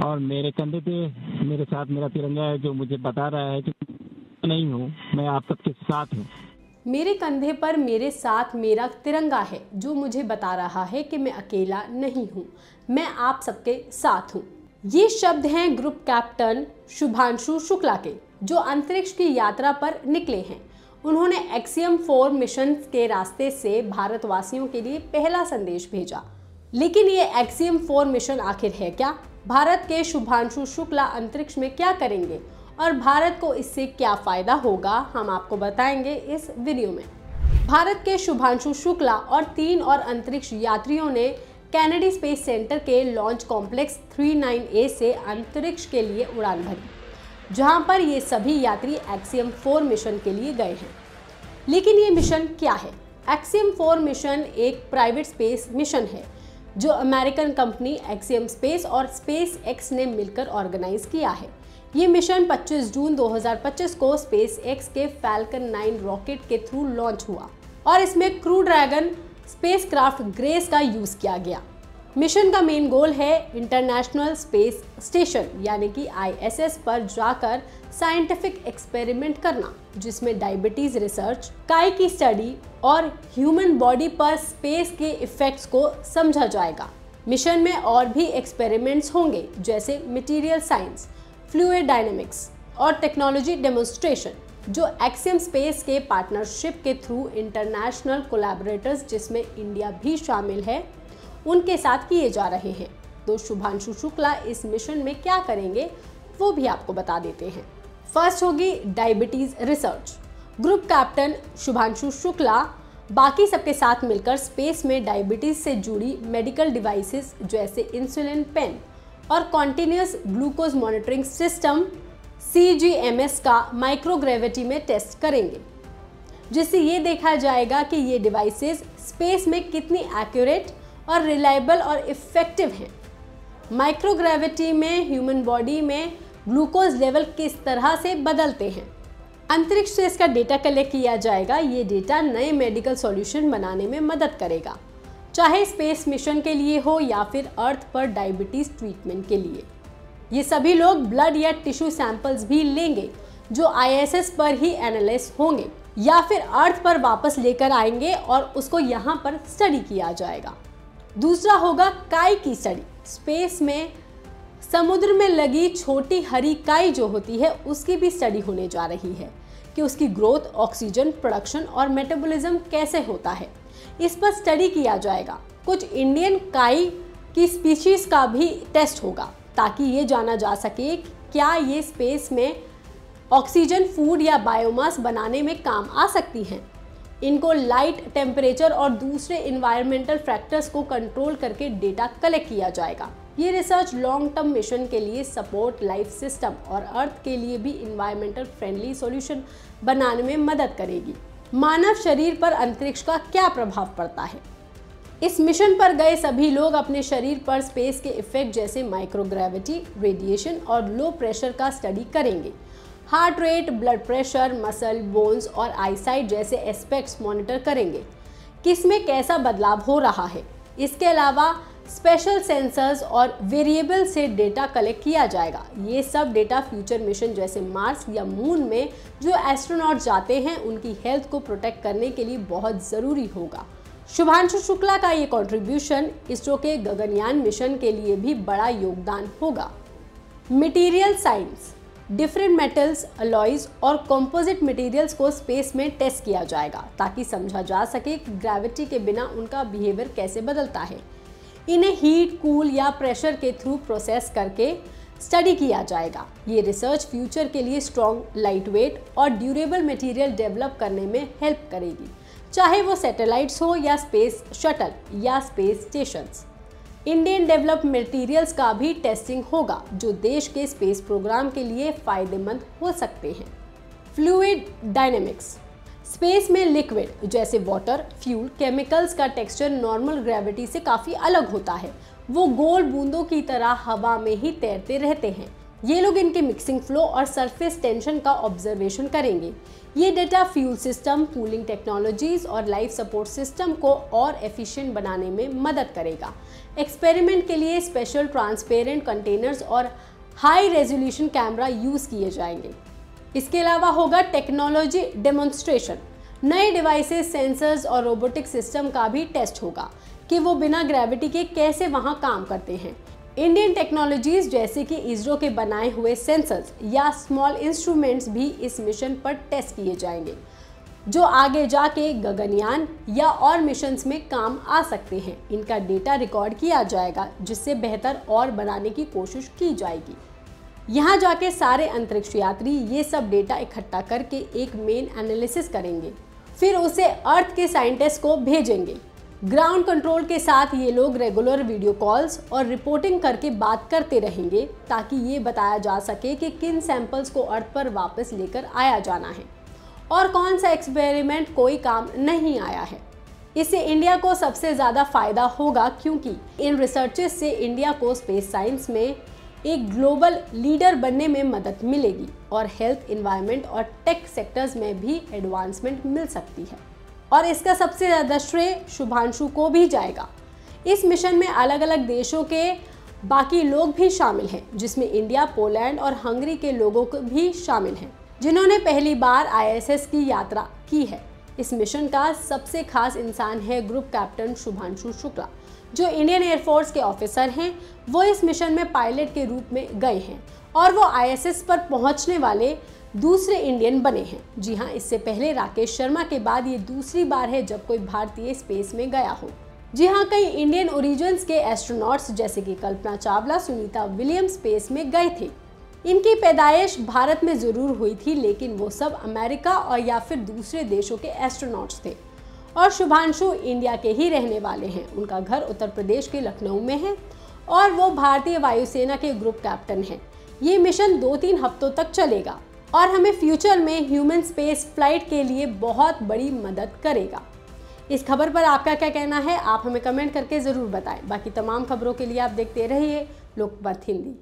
और मेरे कंधे पे मेरे साथ मेरा तिरंगा है, जो मुझे बता रहा है कि नहीं हूँ, मैं आप सबके साथ हूँ। मेरे कंधे पर मेरे साथ मेरा तिरंगा है, जो मुझे बता रहा है कि मैं अकेला नहीं हूँ, मैं आप सबके साथ हूँ। ये शब्द हैं ग्रुप कैप्टन शुभांशु शुक्ला के, जो अंतरिक्ष की यात्रा पर निकले हैं। उन्होंने एक्सियम 4 मिशन के रास्ते से भारतवासियों के लिए पहला संदेश भेजा। लेकिन ये एक्सियम 4 मिशन आखिर है क्या? भारत के शुभांशु शुक्ला अंतरिक्ष में क्या करेंगे और भारत को इससे क्या फायदा होगा, हम आपको बताएंगे इस वीडियो में। भारत के शुभांशु शुक्ला और 3 और अंतरिक्ष यात्रियों ने कैनेडी स्पेस सेंटर के लॉन्च कॉम्प्लेक्स 39A से अंतरिक्ष के लिए उड़ान भरी, जहां पर ये सभी यात्री एक्सियम 4 मिशन के लिए गए हैं। लेकिन ये मिशन क्या है? एक्सियम 4 मिशन एक प्राइवेट स्पेस मिशन है, जो अमेरिकन कंपनी एक्सियम स्पेस और स्पेस एक्स ने मिलकर ऑर्गेनाइज किया है। ये मिशन 25 जून 2025 को स्पेस एक्स के फैल्कन 9 रॉकेट के थ्रू लॉन्च हुआ और इसमें क्रू ड्रैगन स्पेसक्राफ्ट ग्रेस का यूज किया गया। मिशन का मेन गोल है इंटरनेशनल स्पेस स्टेशन यानी कि ISS पर जाकर साइंटिफिक एक्सपेरिमेंट करना, जिसमें डायबिटीज रिसर्च, काई की स्टडी और ह्यूमन बॉडी पर स्पेस के इफेक्ट्स को समझा जाएगा। मिशन में और भी एक्सपेरिमेंट्स होंगे, जैसे मटेरियल साइंस, फ्लूइड डायनेमिक्स और टेक्नोलॉजी डेमोन्स्ट्रेशन, जो एक्सियम स्पेस के पार्टनरशिप के थ्रू इंटरनेशनल कोलैबोरेटर्स, जिसमें इंडिया भी शामिल है, उनके साथ किए जा रहे हैं। तो शुभांशु शुक्ला इस मिशन में क्या करेंगे वो भी आपको बता देते हैं। फर्स्ट होगी diabetes research. Group captain Shubhanshu Shukla बाकी सबके साथ मिलकर स्पेस में डायबिटीज से जुड़ी मेडिकल डिवाइसेस जैसे इंसुलिन पेन और continuous glucose monitoring system CGMS का माइक्रोग्रेविटी में टेस्ट करेंगे, जिससे ये देखा जाएगा कि ये डिवाइसेस स्पेस में कितनी एक्यूरेट और रिलायबल और इफेक्टिव हैं। माइक्रोग्रेविटी में ह्यूमन बॉडी में ग्लूकोज लेवल किस तरह से बदलते हैं। अंतरिक्ष से इसका डेटा कलेक्ट किया जाएगा। ये डेटा नए मेडिकल सॉल्यूशन बनाने में मदद करेगा, चाहे स्पेस मिशन के लिए हो या फिर अर्थ पर डायबिटीज ट्रीटमेंट के लिए। ये सभी लोग ब्लड या टिश्यू सैंपल्स भी लेंगे, जो ISS पर ही एनालाइज होंगे या फिर अर्थ पर वापस लेकर आएंगे और उसको यहाँ पर स्टडी किया जाएगा। दूसरा होगा काई की स्टडी। स्पेस में समुद्र में लगी छोटी हरी काई जो होती है, उसकी भी स्टडी होने जा रही है कि उसकी ग्रोथ, ऑक्सीजन प्रोडक्शन और मेटाबॉलिज्म कैसे होता है। इस पर स्टडी किया जाएगा। कुछ इंडियन काई की स्पीशीज का भी टेस्ट होगा, ताकि ये जाना जा सके क्या ये स्पेस में ऑक्सीजन, फूड या बायोमास बनाने में काम आ सकती हैं। इनको लाइट, टेम्परेचर और दूसरे इन्वायरमेंटल फैक्टर्स को कंट्रोल करके डेटा कलेक्ट किया जाएगा। ये रिसर्च लॉन्ग टर्म मिशन के लिए सपोर्ट लाइफ सिस्टम और अर्थ के लिए भी इन्वायरमेंटल फ्रेंडली सॉल्यूशन बनाने में मदद करेगी। मानव शरीर पर अंतरिक्ष का क्या प्रभाव पड़ता है? इस मिशन पर गए सभी लोग अपने शरीर पर स्पेस के इफेक्ट जैसे माइक्रोग्रेविटी, रेडिएशन और लो प्रेशर का स्टडी करेंगे। Heart rate, blood pressure, muscle, bones और आईसाइट जैसे एस्पेक्ट्स मॉनिटर करेंगे, किसमें कैसा बदलाव हो रहा है। इसके अलावा स्पेशल सेंसर्स और वेरिएबल से डेटा कलेक्ट किया जाएगा। ये सब डेटा फ्यूचर मिशन जैसे मार्स या मून में जो एस्ट्रोनॉट जाते हैं, उनकी हेल्थ को प्रोटेक्ट करने के लिए बहुत ज़रूरी होगा। शुभांशु शुक्ला का ये कंट्रीब्यूशन इसरो के गगनयान मिशन के लिए भी बड़ा योगदान होगा। Material science, different metals, alloys और कंपोजिट मटेरियल्स को स्पेस में टेस्ट किया जाएगा, ताकि समझा जा सके कि ग्रेविटी के बिना उनका बिहेवियर कैसे बदलता है। इन्हें हीट, कूल या प्रेशर के थ्रू प्रोसेस करके स्टडी किया जाएगा। ये रिसर्च फ्यूचर के लिए स्ट्रॉन्ग, लाइटवेट और ड्यूरेबल मटेरियल डेवलप करने में हेल्प करेगी, चाहे वो सैटेलाइट्स हो या स्पेस शटल या space stations. Indian develop materials का भी टेस्टिंग होगा, जो देश के स्पेस प्रोग्राम के लिए फायदेमंद हो सकते हैं। फ्लूइड डायनेमिक्स, स्पेस में लिक्विड जैसे वाटर, फ्यूल, केमिकल्स का टेक्सचर नॉर्मल ग्रेविटी से काफ़ी अलग होता है। वो गोल बूंदों की तरह हवा में ही तैरते रहते हैं। ये लोग इनके मिक्सिंग फ्लो और सरफेस टेंशन का ऑब्जर्वेशन करेंगे। ये data fuel system, cooling technologies और लाइफ सपोर्ट सिस्टम को और एफिशिएंट बनाने में मदद करेगा। एक्सपेरिमेंट के लिए स्पेशल ट्रांसपेरेंट कंटेनर्स और हाई रेजोल्यूशन कैमरा यूज किए जाएंगे। इसके अलावा होगा टेक्नोलॉजी डेमोन्स्ट्रेशन। नए डिवाइसेस, सेंसर्स और रोबोटिक सिस्टम का भी टेस्ट होगा कि वो बिना ग्रेविटी के कैसे वहां काम करते हैं। इंडियन टेक्नोलॉजीज जैसे कि इसरो के बनाए हुए सेंसर्स या स्मॉल इंस्ट्रूमेंट्स भी इस मिशन पर टेस्ट किए जाएंगे, जो आगे जाके गगनयान या और मिशंस में काम आ सकते हैं। इनका डेटा रिकॉर्ड किया जाएगा, जिससे बेहतर और बनाने की कोशिश की जाएगी। यहाँ जाके सारे अंतरिक्ष यात्री ये सब डेटा इकट्ठा करके एक मेन एनालिसिस करेंगे, फिर उसे अर्थ के साइंटिस्ट को भेजेंगे। ग्राउंड कंट्रोल के साथ ये लोग रेगुलर वीडियो कॉल्स और रिपोर्टिंग करके बात करते रहेंगे, ताकि ये बताया जा सके कि किन सैंपल्स को अर्थ पर वापस लेकर आया जाना है और कौन सा एक्सपेरिमेंट कोई काम नहीं आया है। इससे इंडिया को सबसे ज़्यादा फायदा होगा, क्योंकि इन रिसर्चेस से इंडिया को स्पेस साइंस में एक ग्लोबल लीडर बनने में मदद मिलेगी और हेल्थ, एनवायरनमेंट और टेक सेक्टर्स में भी एडवांसमेंट मिल सकती है। और इसका सबसे ज़्यादा श्रेय शुभांशु को भी जाएगा। इस मिशन में अलग अलग देशों के बाकी लोग भी शामिल हैं, जिसमें इंडिया, पोलैंड और हंगरी के लोगों को भी शामिल हैं, जिन्होंने पहली बार ISS की यात्रा की है। इस मिशन का सबसे खास इंसान है ग्रुप कैप्टन शुभांशु शुक्ला, जो इंडियन एयरफोर्स के ऑफिसर हैं। वो इस मिशन में पायलट के रूप में गए हैं और वो ISS पर पहुंचने वाले दूसरे इंडियन बने हैं। जी हाँ, इससे पहले राकेश शर्मा के बाद ये दूसरी बार है जब कोई भारतीय स्पेस में गया हो। जी हाँ, कई इंडियन ओरिजिन्स के एस्ट्रोनॉट्स जैसे कि कल्पना चावला, सुनीता विलियम्स स्पेस में गए थे। इनकी पैदाइश भारत में ज़रूर हुई थी, लेकिन वो सब अमेरिका और या फिर दूसरे देशों के एस्ट्रोनॉट्स थे। और शुभांशु इंडिया के ही रहने वाले हैं। उनका घर उत्तर प्रदेश के लखनऊ में है और वो भारतीय वायुसेना के ग्रुप कैप्टन हैं। ये मिशन 2-3 हफ्तों तक चलेगा और हमें फ्यूचर में ह्यूमन स्पेस फ्लाइट के लिए बहुत बड़ी मदद करेगा। इस खबर पर आपका क्या कहना है, आप हमें कमेंट करके ज़रूर बताएं। बाकी तमाम खबरों के लिए आप देखते रहिए लोकमत हिंदी।